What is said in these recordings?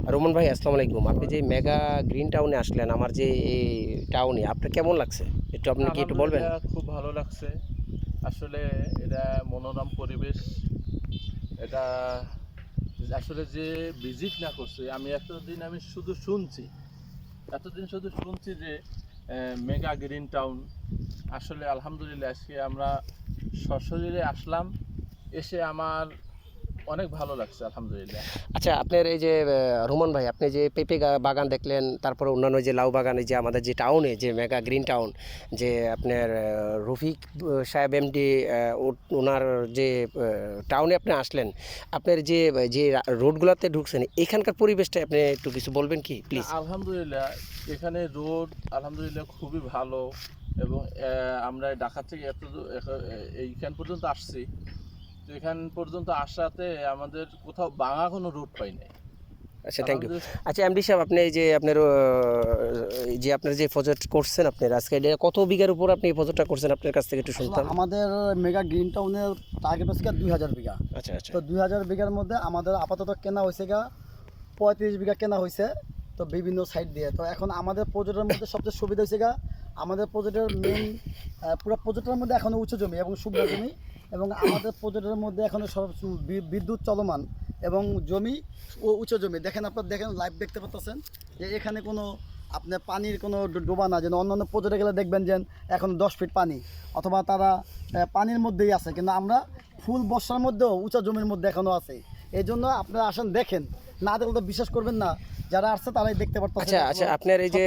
Roman ভাই আসসালামু আলাইকুম। আপনি যে মেগা গ্রিন টাউনে আসলেন, আমার যে এই টাউনে আপনার কেমন লাগছে? আপনি কি একটু বলবেন? আলহামদুলিল্লাহ খুব ভালো লাগছে। আসলে এটা মনোরম পরিবেশ। এটা আসলে যে ভিজিট না করছে, আমি শুধু শুনছি। এতদিন শুধু শুনছি যে মেগা গ্রিন টাউন। আসলে আলহামদুলিল্লাহ আজকে আমরা সশরীরে আসলাম। এসে আমার অনেক ভালো লাগছে আলহামদুলিল্লাহ। আচ্ছা, আপনার এই যে রোমান ভাই, আপনি যে পেঁপে বাগান দেখলেন, তারপরে অন্যান্য যে লাউ বাগান, এই যে আমাদের যে টাউনে যে মেগা গ্রিন টাউন, যে আপনার রফিক সাহেব এমডি, ওনার যে টাউনে আপনি আসলেন, আপনার যে যে রোডগুলোতে ঢুকছেন, এখানকার পরিবেশটা আপনি একটু কিছু বলবেন কি না প্লিজ? আলহামদুলিল্লাহ, এখানে রোড আলহামদুলিল্লাহ খুবই ভালো। এবং আমরা ঢাকা থেকে এইখান পর্যন্ত আসছি। তো এখান পর্যন্ত আসাতে আমাদের কোথাও ভাঙা কোনো রুট পাই নাই আচ্ছা, থ্যাংক ইউ। আলহামদুলিল্লাহ। আচ্ছা এমডি সাহেব, আপনি এই যে আপনার এই যে আপনার যে প্রজেক্ট করছেন, আপনার আজকে এটা কত বিঘার উপর আপনি এই প্রজেক্টটা করছেন, আপনার কাছ থেকে একটু আসলে শুনতাম। আমাদের মেগা গ্রিন টাউনের টার্গেট হচ্ছে 2000 বিঘা। আচ্ছা আচ্ছা। তো 2000 বিঘার মধ্যে আমাদের আপাতত কেনা হয়েছে 35 বিঘা কেনা হয়েছে। তো বিভিন্ন সাইড দিয়ে তো এখন আমাদের প্রজেক্টের মধ্যে সবচেয়ে সুবিধা হয়েছে আমাদের প্রজেক্টের মেইন পুরো প্রজেক্টের মধ্যে এখনও উঁচু জমি এবং শুকনো জমি, এবং আমাদের প্রজেক্টের মধ্যে এখনও সব বিদ্যুৎ চলমান এবং জমি ও উঁচু জমি। দেখেন লাইভ দেখতে পাচ্ছেন যে এখানে কোনো আপনার পানির কোনো ডোবা না। যেন অন্যান্য প্রজেক্টে গেলে দেখবেন যে এখন 10 ফিট পানি, অথবা তারা পানির মধ্যেই আছে, কিন্তু আমরা ফুল বর্ষার মধ্যেও উঁচা জমির মধ্যে এখনও আছে। এই জন্য আপনারা আসেন, দেখেন, না দেখলে তো বিশ্বাস করবেন না। যারা আসছে তারাই দেখতে পারতেছে। আচ্ছা আচ্ছা, আপনার এই যে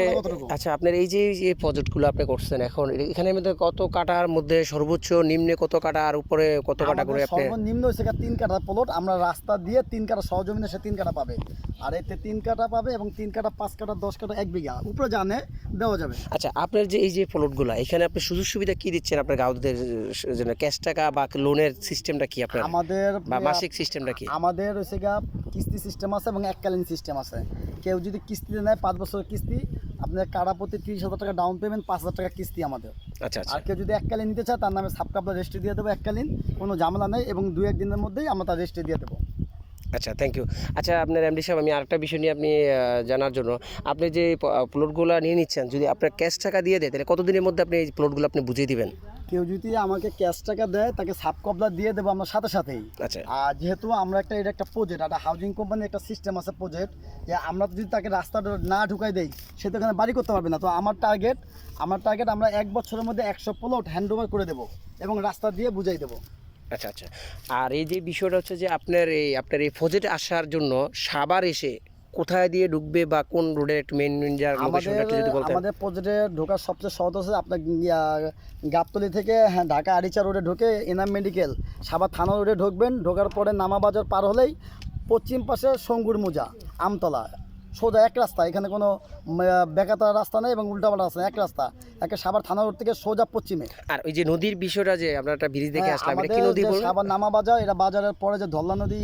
আপনার এই যে যে প্রজেক্টগুলো আপনি করছেন এখন, এখানের মধ্যে কত কাটার মধ্যে সর্বোচ্চ, নিম্নে কত কাটা, আর উপরে কত কাটা করে আপনি? সর্বনিম্ন হচ্ছে 3 কাঠা প্লট। আমরা রাস্তা দিয়ে 3 কাঠা সহজমিনে সে 3 কাঠা পাবে, আর এতে 3 কাঠা পাবে, এবং 3 কাঠা 5 কাঠা 10 কাঠা 1 বিঘা উপরে জানে দেওয়া যাবে। আচ্ছা, আপনার যে এই যে প্লটগুলো, এখানে আপনি সুযোগ সুবিধা কি দিচ্ছেন আপনার গ্রাহকদের জন্য? ক্যাশ টাকা বা লোনের সিস্টেমটা কি আপনার, আমাদের বা মাসিক সিস্টেমটা কি? আমাদের হচ্ছে কিস্তি সিস্টেম আছে এবং এককালীন সিস্টেম আছে। কেউ যদি কিস্তিতে নেয় 5 বছরের কিস্তি, আপনার কাড়া প্রতি 30,000 টাকা ডাউন পেমেন্ট, 5,000 টাকা কিস্তি আমাদের। আচ্ছা আচ্ছা। আর কেউ যদি এককালীন নিতে চায় তার নামে সাবকাপলা রেজিস্ট্রি দিয়ে দেবো এককালীন, কোনো ঝামেলা নেই, এবং 2-1 দিনের মধ্যেই আমরা তার রেজিস্ট্রি দিয়ে দেবো। আচ্ছা, থ্যাংক ইউ। আচ্ছা, আপনার এমডি সাহেব, আমি আরেকটা বিষয় নিয়ে আপনি জানার জন্য, আপনি যে প্লটগুলো নিয়ে নিচ্ছেন, যদি আপনার ক্যাশ টাকা দিয়ে দেয়, তাহলে কতদিনের মধ্যে আপনি এই প্লটগুলো আপনি বুঝিয়ে দিবেন? কেউ যদি আমাকে ক্যাশ টাকা দেয় তাকে সাবকবলা দিয়ে দেবো আমরা সাথে সাথেই। আচ্ছা আর যেহেতু আমরা এটা একটা প্রজেক্ট, একটা হাউজিং কোম্পানির একটা সিস্টেম আছে প্রজেক্ট, যে আমরা যদি তাকে রাস্তাটা না ঢুকাই দেই সে তো এখানে বাড়ি করতে পারবে না। তো আমার টার্গেট আমরা 1 বছরের মধ্যে 100 প্লট হ্যান্ড ওভার করে দেবো এবং রাস্তা দিয়ে বুঝাই দেবো। আচ্ছা আচ্ছা। আর এই যে বিষয়টা হচ্ছে যে আপনার এই প্রজেক্টে আসার জন্য সাভার এসে কোথায় দিয়ে ঢুকবে, বা কোন রোডের একটু মেন লোকেশনটা একটু যদি বলতেন। আমাদের প্রজেক্টে ঢোকার সবচেয়ে সহজ হচ্ছে আপনার গাবতলী থেকে, হ্যাঁ, ঢাকা আরিচা রোডে ঢুকে এনাম মেডিকেল সাভার থানা রোডে ঢুকবেন। ঢোকার পরে নামা বাজার পার হলেই পশ্চিম পাশে সঙ্গুর মোজা, আমতলা, সোজা এক রাস্তা। এখানে কোনো বেকাতা রাস্তা নেই এবং উল্টাপাল্টা রাস্তা নেই, এক রাস্তা, একে সাভার থানা রোড থেকে সোজা পশ্চিমে। আর ওই যে নদীর বিষয়টা, যে আমরা একটা ব্রিজ দেখে আসলাম, এটা কি আমাদের নদী যে বলুন? সাভার নামা বাজার, এটা বাজারের পরে যে ধল্লা নদী,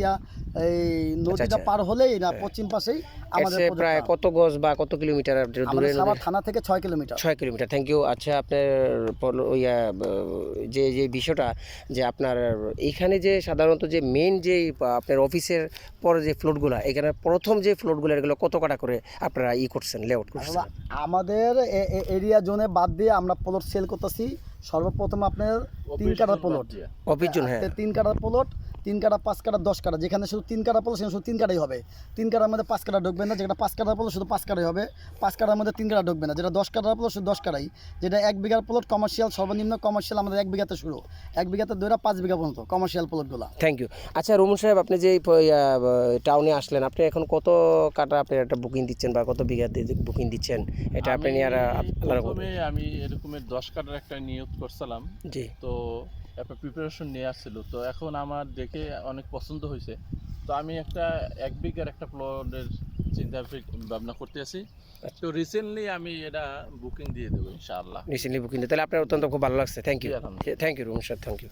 এই নদীটা আচ্ছা। পার হলেই না পশ্চিম পাশেই আমাদের এসে প্রায় প্রজেক্টটা। কত গজ বা কত কিলোমিটার দূরে আমাদের সাভার নদী? থানা থেকে 6 কিলোমিটার। 6 kilometre, thank you. আচ্ছা, আপনার ওই যে যে বিষয়টা, যে আপনার এইখানে যে সাধারণত যে মেন যে আপনার অফিসের পরে যে ফ্লোটগুলো, এখানে প্রথম যে ফ্লোটগুলো, এগুলো কত কাটা করে আপনারা করছেন, লেআউট করছেন? আসলে আমাদের এরিয়া জোনে বাদ দিয়ে আমরা প্লট সেল করতেছি। সর্বপ্রথম আপনার 3 কাঠা প্লট, অফিস জোন, হ্যাঁ। 3 কাঠা প্লট, 3 কাঠা 5 কাঠা 10 কাঠা। যেখানে শুধু 3 কাঠা প্লট সেখানে শুধু 3 কাঠাই হবে। 3 কাঠার মধ্যে 5 কাঠা ঢুকবে না। যেটা 5 কাঠা প্লট শুধু 5 কাঠাই হবে। 5 কাঠার মধ্যে 3 কাঠা ঢুকবে না। যেটা 10 কাঠার প্লট শুধু 10 কাঠাই। যেটা 1 বিঘার প্লট কমার্শিয়াল, সর্বনিম্ন কমার্শিয়াল আমাদের 1 বিঘাতে শুরু, 1 বিঘাতে ধরে 5 বিঘা পর্যন্ত কমার্শিয়াল প্লটগুলো। Thank you. আচ্ছা রুমন সাহেব, আপনি যে টাউনে আসলেন, আপনি এখন কত কাটা আপনি একটা বুকিং দিচ্ছেন, বা কত বিঘা বুকিং দিচ্ছেন, এটা আপনি নিয়ে প্রথমে আমি এরকমের 10 কাঠার একটা নিয়োগ করছিলাম। জি। তো একটা প্রিপারেশন নিয়ে আসছিল। তো এখন আমার দেখে অনেক পছন্দ হয়েছে। তো আমি একটা 1 বিঘার একটা প্লটের চিন্তা ভাবনা করতে আছি। তো রিসেন্টলি আমি এটা বুকিং দিয়ে দেবো ইনশাআল্লাহ। রিসেন্টলি বুকিং, তাহলে আপনার অত্যন্ত খুব ভালো লাগছে। Thank you. জি, আলহামদুলিল্লাহ। থ্যাংক ইউ রুমন সাহেব, থ্যাংক ইউ।